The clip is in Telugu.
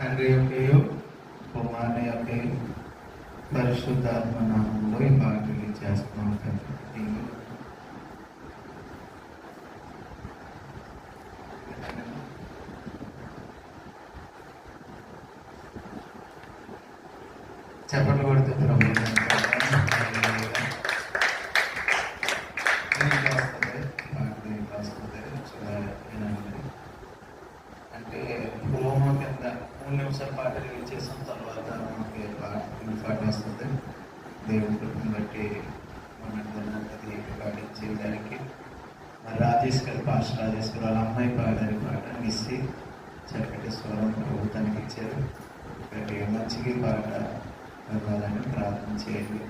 తండ్రి యొక్కయు కుమారుని యొక్కయు పరిశుద్ధాత్మ నామంలో ఈ పాటలు చేస్తున్నాం తండ్రి. చెప్పండి కొడుతూ ప్రభు అంటే హోమ కింద 3 నిమిషాల పాట రిలీజ్ చేసిన తర్వాత మనకి పాట వస్తుంది. దేవుడి కృపను బట్టి అది పాటించేదానికి రాజేష్ గారు పాస్టర్ రాజేష్ గారు వాళ్ళ అమ్మాయి పాడారి పాట మిస్సి చక్కటి స్వరం ప్రభుత్వానికి ఇచ్చారు. మంచిగా పాట ఇవ్వాలని ప్రార్థన చేయండి.